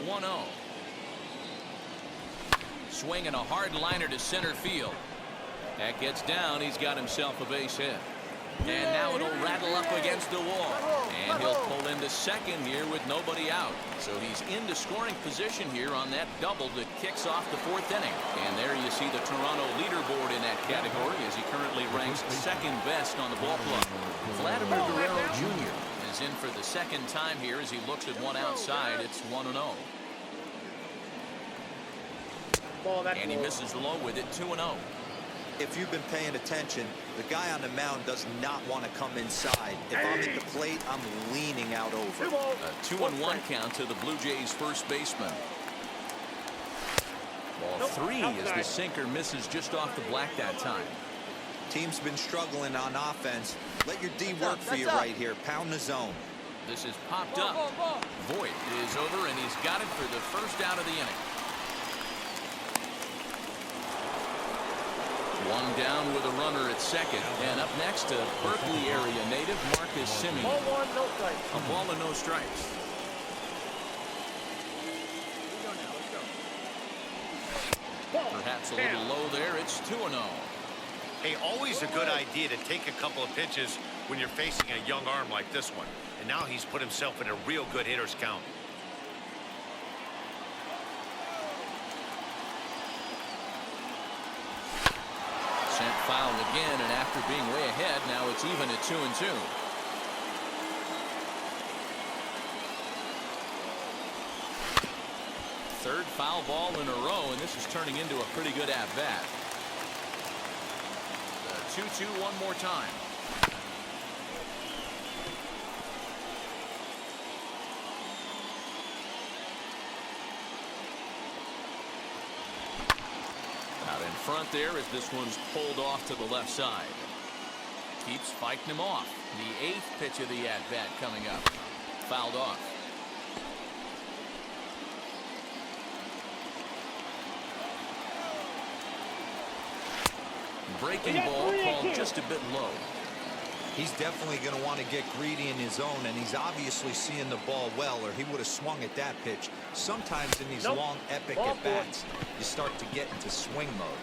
1-0. Swinging a hard liner to center field. That gets down. He's got himself a base hit. And now it'll rattle up against the wall. And he'll pull into second here with nobody out. So he's into scoring position here on that double that kicks off the fourth inning. And there you see the Toronto leaderboard in that category as he currently ranks second best on the ball club. Vladimir Guerrero Jr. is in for the second time here as he looks at one outside. It's 1-0. And he misses low with it. 2-0. If you've been paying attention, the guy on the mound does not want to come inside. If I'm at the plate, I'm leaning out over. A 2-1 count to the Blue Jays first baseman. Ball 3 as the sinker misses just off the black that time. Team's been struggling on offense. Let your D work for you right here. Pound the zone. This is popped up. Voit is over, and he's got it for the first out of the inning. One down with a runner at second. And up next, to Berkeley area native Marcus Semien. A ball and no strikes. Perhaps a little low there. It's 2-0. Hey, always a good idea to take a couple of pitches when you're facing a young arm like this one. And now he's put himself in a real good hitter's count. Sent foul again, and after being way ahead, now it's even at 2-2. Third foul ball in a row, and this is turning into a pretty good at-bat. 2-2 one more time. Out in front there as this one's pulled off to the left side. Keeps fighting him off. The 8th pitch of the at-bat coming up. Fouled off. Breaking ball called just a bit low. He's definitely going to want to get greedy in his zone, and he's obviously seeing the ball well, or he would have swung at that pitch. Sometimes in these long, epic at-bats, you start to get into swing mode.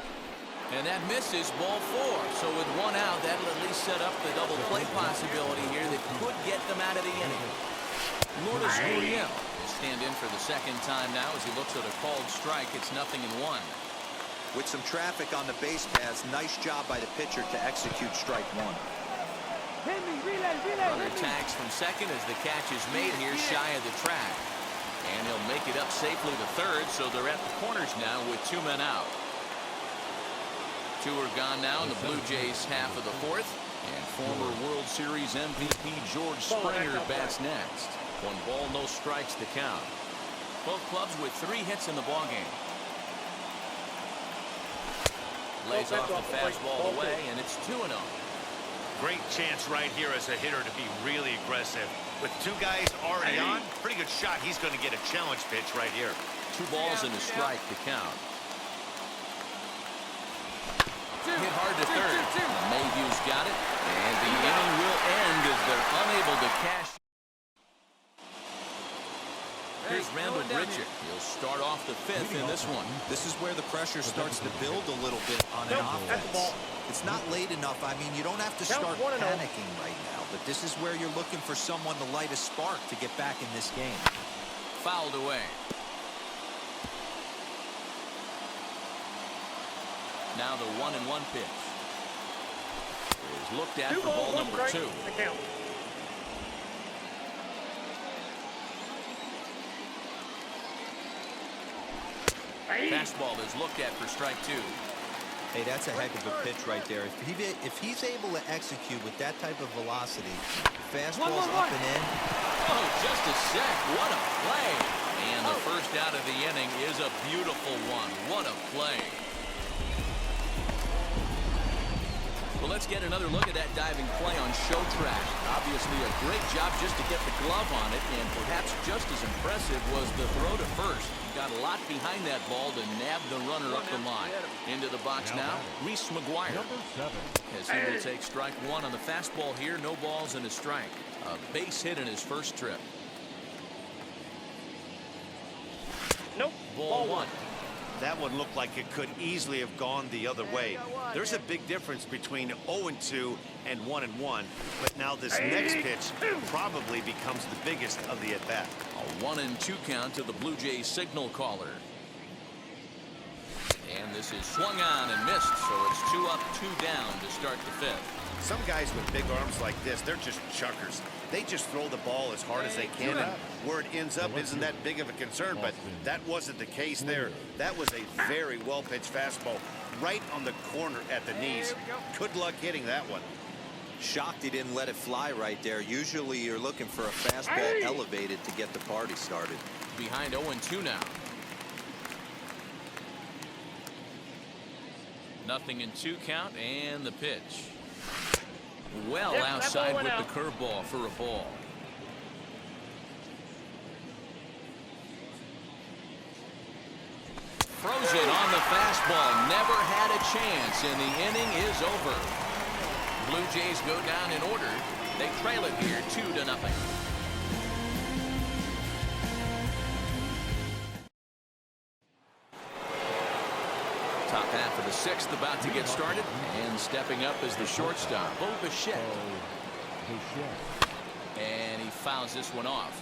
And that misses ball 4. So with one out, that'll at least set up the double play possibility here that could get them out of the inning. Lourdes Gurriel will stand in for the second time now as he looks at a called strike. It's 0-1. With some traffic on the base paths, nice job by the pitcher to execute strike 1. Runner tags from second as the catch is made here shy of the track. And he'll make it up safely to third, so they're at the corners now with 2 men out. 2 are gone now in the Blue Jays half of the 4th. And former World Series MVP George Springer bats next. 1 ball, no strikes to count. Both clubs with 3 hits in the ballgame. Lays off the fastball away, and it's 2-0. Great chance right here as a hitter to be really aggressive. With 2 guys already on, pretty good shot. He's going to get a challenge pitch right here. 2 balls and a strike to count. Hit hard to third. Mayhew's got it, and the inning will end as they're unable to cash. Here's Randall Bridger. He'll start off the 5th in this one. This is where the pressure starts to build a little bit on an offense. It's not late enough. I mean, you don't have to start panicking right now, but this is where you're looking for someone to light a spark to get back in this game. Fouled away. Now the 1-1 pitch is looked at for ball number 2. Fastball is looked at for strike 2. Hey, that's a heck of a pitch right there. If he's able to execute with that type of velocity, fastball's up and in. Oh, just a sec. What a play. And the first out of the inning is a beautiful one. What a play. Well, let's get another look at that diving play on show track. Obviously a great job just to get the glove on it, and perhaps just as impressive was the throw to first. Got a lot behind that ball to nab the runner up the line. Into the box now, Reese McGuire. As he will take strike 1 on the fastball here. No balls and a strike. A base hit in his first trip. Nope. Ball one. That one looked like it could easily have gone the other way. There's a big difference between 0-2 and 1-1, but now this next pitch probably becomes the biggest of the at-bat. A 1-2 count to the Blue Jays signal caller. And this is swung on and missed, so it's 2 up, 2 down to start the 5th. Some guys with big arms like this, they're just chuckers. They just throw the ball as hard as they can, and where it ends up isn't that big of a concern, but that wasn't the case there. That was a very well-pitched fastball right on the corner at the knees. Good luck hitting that one. Shocked he didn't let it fly right there. Usually you're looking for a fastball elevated to get the party started. Behind 0-2 now. Nothing in 2 count, and the pitch. Well outside with the curveball for a ball. Throws it on the fastball. Never had a chance, and the inning is over. Blue Jays go down in order. They trail it here 2-0. Top half of the 6th about to get started, and stepping up is the shortstop, Bluejays. And he fouls this one off.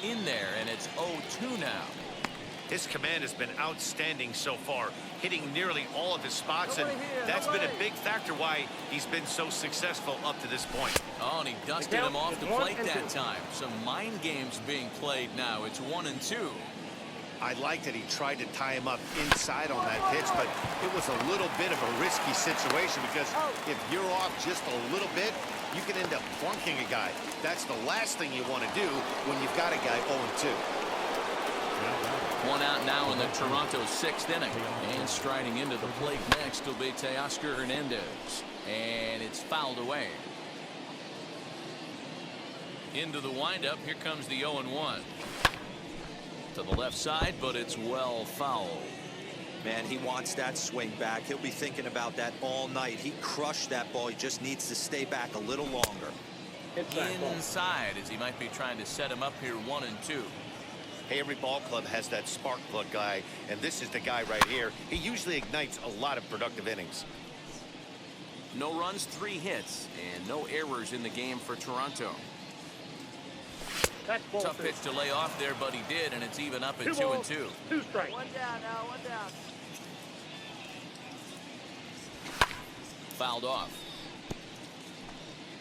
In there, and it's 0-2 now. His command has been outstanding so far, hitting nearly all of his spots, and that's been a big factor why he's been so successful up to this point. Oh, and he dusted him off the plate that time. Some mind games being played now. It's 1-2. I like that he tried to tie him up inside on that pitch, but it was a little bit of a risky situation because if you're off just a little bit, you can end up plunking a guy. That's the last thing you want to do when you've got a guy 0-2. One out now in the Toronto 6th inning. And striding into the plate next will be Teoscar Hernandez. And it's fouled away. Into the windup. Here comes the 0-1. To the left side, but it's well fouled. Man, he wants that swing back. He'll be thinking about that all night. He crushed that ball. He just needs to stay back a little longer. Inside, as he might be trying to set him up here 1-2. Hey, every ball club has that spark plug guy, and this is the guy right here. He usually ignites a lot of productive innings. No runs, 3 hits, and no errors in the game for Toronto. Tough pitch to lay off there, but he did, and it's even up at 2-2. 2 strikes. One down now, 1 down. Fouled off.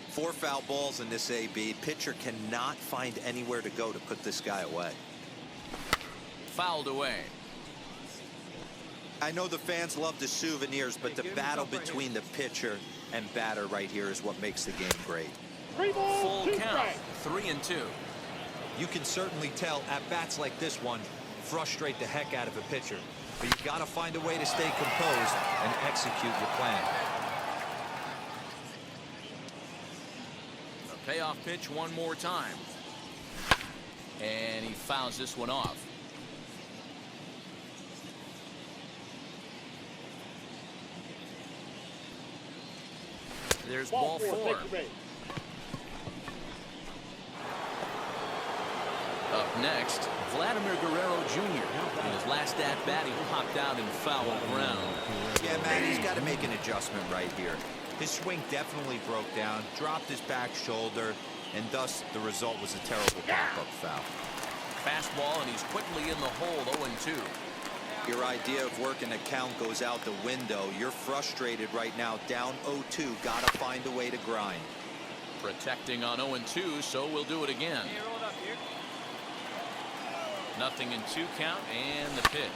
4 foul balls in this AB. Pitcher cannot find anywhere to go to put this guy away. Fouled away. I know the fans love the souvenirs, but the battle between the pitcher and batter right here is what makes the game great. 3 balls, Full 2 count, strikes. 3-2. You can certainly tell at bats like this one frustrate the heck out of a pitcher, but you got to find a way to stay composed and execute your plan. The payoff pitch one more time, and he fouls this one off. There's ball 4. Up next, Vladimir Guerrero Jr. In his last at-bat, he popped out in foul ground. Yeah, man, he's got to make an adjustment right here. His swing definitely broke down, dropped his back shoulder, and thus the result was a terrible pop-up foul. Fastball, and he's quickly in the hole, 0-2. Your idea of working a count goes out the window. You're frustrated right now, down 0-2. Got to find a way to grind. Protecting on 0-2, so we'll do it again. Nothing in 2 count, and the pitch.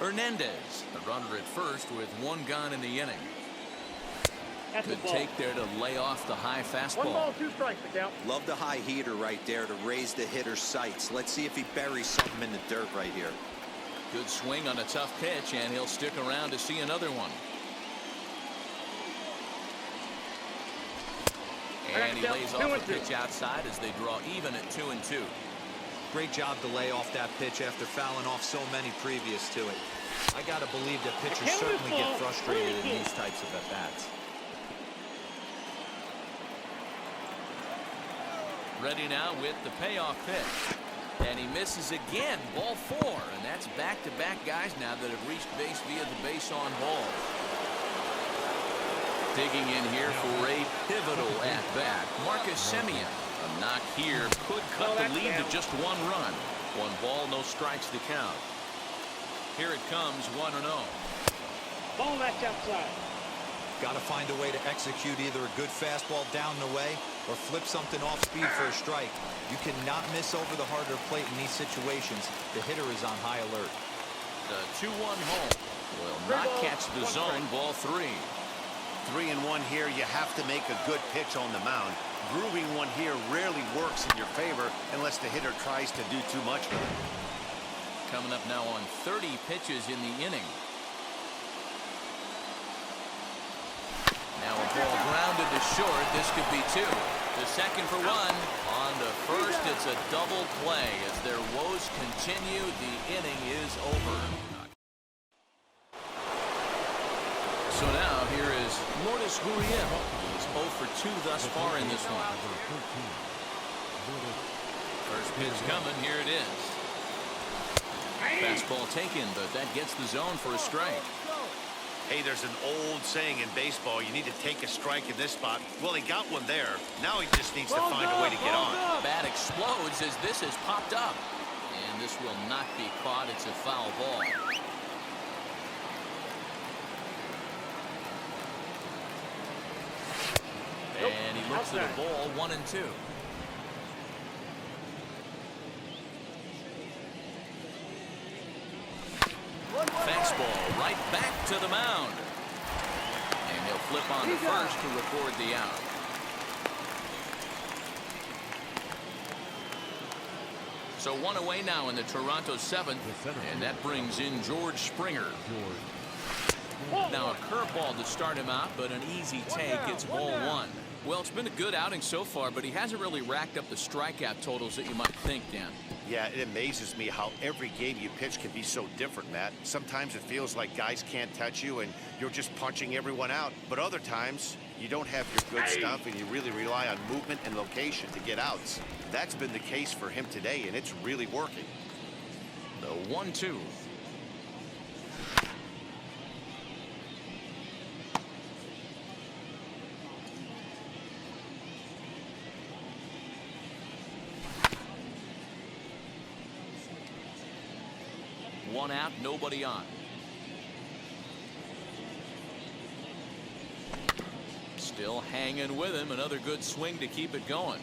Hernandez, the runner at first with 1 gone in the inning. Good take there to lay off the high 1 fastball. ball, 2 strikes to count. Love the high heater right there to raise the hitter's sights. Let's see if he buries something in the dirt right here. Good swing on a tough pitch, and he'll stick around to see another one. And he lays off the pitch outside as they draw even at 2-2. Great job to lay off that pitch after fouling off so many previous to it. I got to believe that pitchers certainly get frustrated in these types of at-bats. Ready now with the payoff pitch. And he misses again. Ball 4. And that's back-to-back guys now that have reached base via the base on balls. Digging in here for a pivotal at-bat, Marcus Semien. A knock here could cut the lead to just 1 run. 1 ball, no strikes to count. Here it comes, 1-0. Ball that's outside. Got to find a way to execute either a good fastball down and away or flip something off speed for a strike. You cannot miss over the harder plate in these situations. The hitter is on high alert. The 2-1 home will not catch the zone. Ball 3. 3-1 here. You have to make a good pitch on the mound. Grooving one here rarely works in your favor unless the hitter tries to do too much with it. Coming up now on 30 pitches in the inning. Now a ball grounded to short. This could be 2. The second for 1. On to first, it's a double play. As their woes continue, the inning is over. So now here is Lourdes Gurriel. He's 0 for 2 thus far in this one. First pitch coming. Here it is. Fastball taken, but that gets the zone for a strike. Hey, there's an old saying in baseball, you need to take a strike in this spot. Well, he got one there. Now he just needs to find a way to get on. Bat explodes as this has popped up. And this will not be caught. It's a foul ball. And he looks at a ball, 1-2. Fastball right back to the mound. And he'll flip on to first to record the out. So 1 away now in the Toronto 7th. And that brings in George Springer. Now a curveball to start him out, but an easy take. It's ball 1. Well, it's been a good outing so far, but he hasn't really racked up the strikeout totals that you might think, Dan. Yeah, it amazes me how every game you pitch can be so different, Matt. Sometimes it feels like guys can't touch you and you're just punching everyone out. But other times, you don't have your good stuff and you really rely on movement and location to get outs. That's been the case for him today, and it's really working. The 1-2. One out, nobody on. Still hanging with him. Another good swing to keep it going.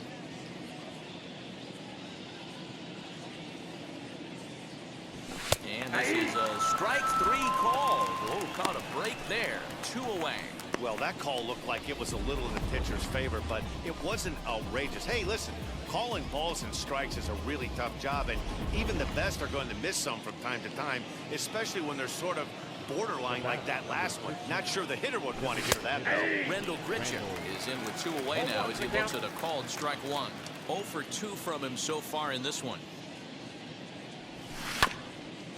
And this is a strike 3 call. Oh, caught a break there. 2 away. Well, that call looked like it was a little in the pitcher's favor, but it wasn't outrageous. Hey, listen, calling balls and strikes is a really tough job, and even the best are going to miss some from time to time, especially when they're sort of borderline like that last one. Not sure the hitter would want to hear that, though. Rendell Grichuk is in with 2 away now as he looks at a called strike 1. 0 for 2 from him so far in this one.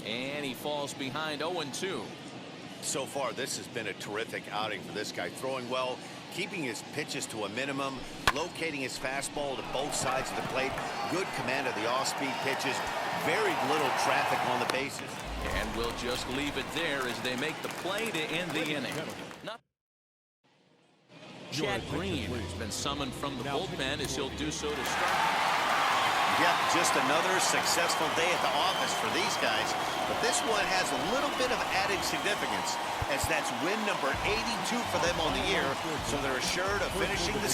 And he falls behind 0-2. So far, this has been a terrific outing for this guy. Throwing well, keeping his pitches to a minimum, locating his fastball to both sides of the plate, good command of the off-speed pitches, very little traffic on the bases. And we'll just leave it there as they make the play to end the inning. Chad Green has been summoned from the bullpen as he'll do so to start. Yep, just another successful day at the office for these guys. But this one has a little bit of added significance, as that's win number 82 for them on the year, so they're assured of finishing the